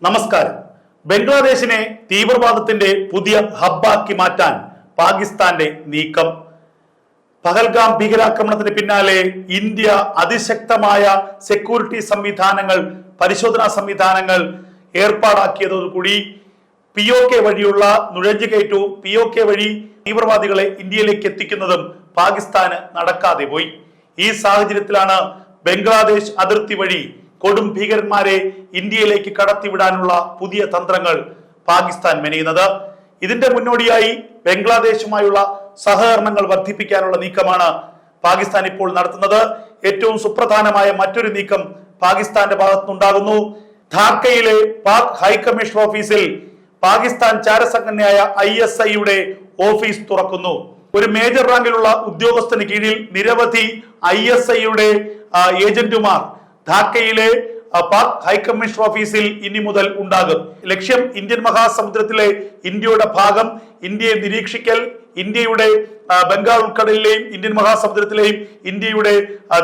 നമസ്കാരം. ബംഗ്ലാദേശിനെ തീവ്രവാദത്തിന്റെ പുതിയ ഹബ്ബാക്കി മാറ്റാൻ പാകിസ്ഥാന്റെ നീക്കം. പഹൽഗാം ഭീകരാക്രമണത്തിന് പിന്നാലെ ഇന്ത്യ അതിശക്തമായ സെക്യൂരിറ്റി സംവിധാനങ്ങൾ, പരിശോധനാ സംവിധാനങ്ങൾ ഏർപ്പാടാക്കിയതോടുകൂടി POK വഴിയുള്ള നുഴഞ്ഞുകയറ്റവും POK വഴി തീവ്രവാദികളെ ഇന്ത്യയിലേക്ക് എത്തിക്കുന്നതും പാകിസ്ഥാന് നടക്കാതെ പോയി. ഈ സാഹചര്യത്തിലാണ് ബംഗ്ലാദേശ് അതിർത്തി വഴി കൊടും ഭീകരന്മാരെ ഇന്ത്യയിലേക്ക് കടത്തിവിടാനുള്ള പുതിയ തന്ത്രങ്ങൾ പാകിസ്ഥാൻ മെനയുന്നത്. ഇതിന്റെ മുന്നോടിയായി ബംഗ്ലാദേശുമായുള്ള സഹകരണങ്ങൾ വർദ്ധിപ്പിക്കാനുള്ള നീക്കമാണ് പാകിസ്ഥാൻ ഇപ്പോൾ നടത്തുന്നത്. ഏറ്റവും സുപ്രധാനമായ മറ്റൊരു നീക്കം പാകിസ്ഥാന്റെ ഭാഗത്തുനിന്നുണ്ടാകുന്നു. ധാക്കയിലെ പാക് ഹൈക്കമ്മീഷൻ ഓഫീസിൽ പാകിസ്ഥാൻ ചാരസംഘടനയായ ISIയുടെ ഓഫീസ് തുറക്കുന്നു. ഒരു മേജർ റാങ്കിലുള്ള ഉദ്യോഗസ്ഥന് കീഴിൽ നിരവധി ISIയുടെ ഏജന്റുമാർ ധാക്കയിലെ പാക് ഹൈക്കമ്മീഷൻ ഓഫീസിൽ ഇനി മുതൽ ഉണ്ടാകും. ലക്ഷ്യം ഇന്ത്യൻ മഹാസമുദ്രത്തിലെ ഇന്ത്യയുടെ ഭാഗം, ഇന്ത്യയെ നിരീക്ഷിക്കൽ, ഇന്ത്യയുടെ ബംഗാൾ ഉൾക്കടലിലെയും ഇന്ത്യൻ മഹാസമുദ്രത്തിലെയും ഇന്ത്യയുടെ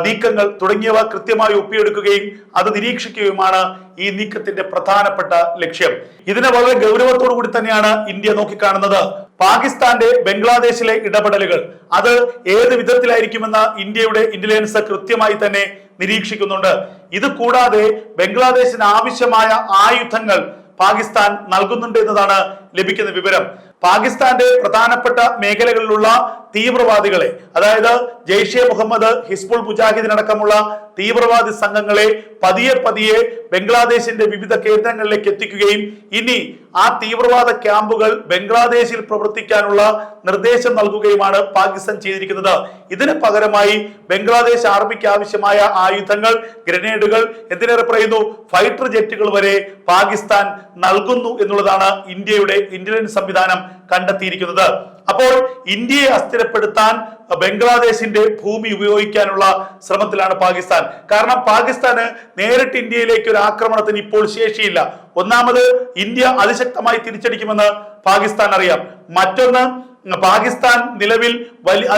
നീക്കങ്ങൾ തുടങ്ങിയവ കൃത്യമായി ഒപ്പിയെടുക്കുകയും അത് നിരീക്ഷിക്കുകയുമാണ് ഈ നീക്കത്തിന്റെ പ്രധാനപ്പെട്ട ലക്ഷ്യം. ഇതിനെ വളരെ ഗൗരവത്തോടു കൂടി തന്നെയാണ് ഇന്ത്യ നോക്കിക്കാണുന്നത്. പാകിസ്ഥാന്റെ ബംഗ്ലാദേശിലെ ഇടപെടലുകൾ അത് ഏത് വിധത്തിലായിരിക്കുമെന്ന് ഇന്ത്യയുടെ ഇന്റലിജൻസ് കൃത്യമായി തന്നെ നിരീക്ഷിക്കുന്നുണ്ട്. ഇത് കൂടാതെ ബംഗ്ലാദേശിന് ആവശ്യമായ ആയുധങ്ങൾ പാകിസ്ഥാൻ നൽകുന്നുണ്ട് എന്നതാണ് ലഭിക്കുന്ന വിവരം. പാകിസ്ഥാന്റെ പ്രധാനപ്പെട്ട മേഖലകളിലുള്ള തീവ്രവാദികളെ, അതായത് ജെയ്ഷെ മുഹമ്മദ്, ഹിസ്ബുൾ മുജാഹിദീൻ അടക്കമുള്ള തീവ്രവാദി സംഘങ്ങളെ പതിയെ പതിയെ ബംഗ്ലാദേശിന്റെ വിവിധ കേന്ദ്രങ്ങളിലേക്ക് എത്തിക്കുകയും ഇനി ആ തീവ്രവാദ ക്യാമ്പുകൾ ബംഗ്ലാദേശിൽ പ്രവർത്തിക്കാനുള്ള നിർദ്ദേശം നൽകുകയുമാണ് പാകിസ്ഥാൻ ചെയ്തിരിക്കുന്നത്. ഇതിന് പകരമായി ബംഗ്ലാദേശ് ആർമിക്ക് ആവശ്യമായ ആയുധങ്ങൾ, ഗ്രനേഡുകൾ, എന്തിനേറെ പറയുന്നു ഫൈറ്റർ ജെറ്റുകൾ വരെ പാകിസ്ഥാൻ നൽകുന്നു എന്നുള്ളതാണ് ഇന്ത്യയുടെ ഇന്റലിജൻസ് സംവിധാനം കണ്ടെത്തിയിരിക്കുന്നത്. അപ്പോൾ ഇന്ത്യയെ അസ്ഥിരപ്പെടുത്താൻ ബംഗ്ലാദേശിന്റെ ഭൂമി ഉപയോഗിക്കാനുള്ള ശ്രമത്തിലാണ് പാകിസ്ഥാൻ. കാരണം പാകിസ്ഥാന് നേരിട്ട് ഇന്ത്യയിലേക്ക് ഒരു ആക്രമണത്തിന് ഇപ്പോൾ ശേഷിയില്ല. ഒന്നാമത്, ഇന്ത്യ അതിശക്തമായി തിരിച്ചടിക്കുമെന്ന് പാകിസ്ഥാൻ അറിയാം. മറ്റൊന്ന്, പാകിസ്ഥാൻ നിലവിൽ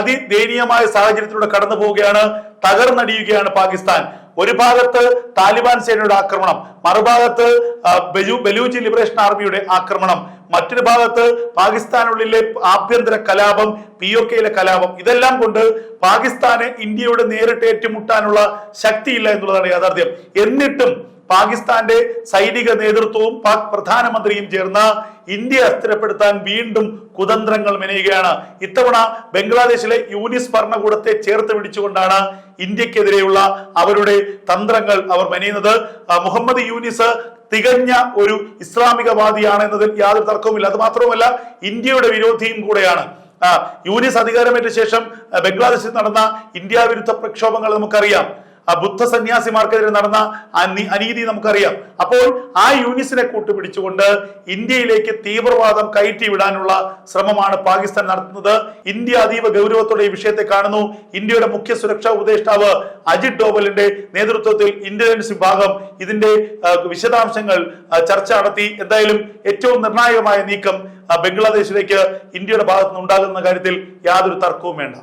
അതിദയനീയമായ സാഹചര്യത്തിലൂടെ കടന്നു പോവുകയാണ്, തകർന്നടിയുകയാണ് പാകിസ്ഥാൻ. ഒരു ഭാഗത്ത് താലിബാൻ സേനയുടെ ആക്രമണം, മറുഭാഗത്ത് ബലൂച്ച് ലിബറേഷൻ ആർമിയുടെ ആക്രമണം, മറ്റൊരു ഭാഗത്ത് പാകിസ്ഥാനുള്ളിലെ ആഭ്യന്തര കലാപം, POKയിലെ കലാപം. ഇതെല്ലാം കൊണ്ട് പാകിസ്ഥാന് ഇന്ത്യയോട് നേരിട്ട് ഏറ്റുമുട്ടാനുള്ള ശക്തിയില്ല എന്നുള്ളതാണ് യാഥാർത്ഥ്യം. എന്നിട്ടും പാകിസ്ഥാന്റെ സൈനിക നേതൃത്വവും പാക് പ്രധാനമന്ത്രിയും ചേർന്ന് ഇന്ത്യയെ അസ്ഥിരപ്പെടുത്താൻ വീണ്ടും കുതന്ത്രങ്ങൾ മെനയുകയാണ്. ഇത്തവണ ബംഗ്ലാദേശിലെ യൂനിസ് ഭരണകൂടത്തെ ചേർത്ത് പിടിച്ചുകൊണ്ടാണ് ഇന്ത്യക്കെതിരെയുള്ള അവരുടെ തന്ത്രങ്ങൾ അവർ മെനയുന്നത്. മുഹമ്മദ് യൂനിസ് തികഞ്ഞ ഒരു ഇസ്ലാമികവാദിയാണ് എന്നതിൽ യാതൊരു തർക്കവുമില്ല. അത് മാത്രവുമല്ല, ഇന്ത്യയുടെ വിരോധിയും കൂടെയാണ്. യൂനിസ് അധികാരമേറ്റ ശേഷം ബംഗ്ലാദേശിൽ നടന്ന ഇന്ത്യ വിരുദ്ധ പ്രക്ഷോഭങ്ങൾ നമുക്കറിയാം. ബുദ്ധ സന്യാസിമാർക്കെതിരെ നടന്ന അനീതി നമുക്കറിയാം. അപ്പോൾ ആ യൂനിസിനെ കൂട്ടുപിടിച്ചുകൊണ്ട് ഇന്ത്യയിലേക്ക് തീവ്രവാദം കയറ്റിവിടാനുള്ള ശ്രമമാണ് പാകിസ്ഥാൻ നടത്തുന്നത്. ഇന്ത്യ അതീവ ഗൗരവത്തോടെ ഈ വിഷയത്തെ കാണുന്നു. ഇന്ത്യയുടെ മുഖ്യ സുരക്ഷാ ഉപദേഷ്ടാവ് അജിത് ഡോവലിന്റെ നേതൃത്വത്തിൽ ഇന്റലിജൻസ് വിഭാഗം ഇതിന്റെ വിശദാംശങ്ങൾ ചർച്ച നടത്തി. എന്തായാലും ഏറ്റവും നിർണായകമായ നീക്കം ബംഗ്ലാദേശിലേക്ക് ഇന്ത്യയുടെ ഭാഗത്തുനിന്ന് ഉണ്ടാകുന്ന കാര്യത്തിൽ യാതൊരു തർക്കവും വേണ്ട.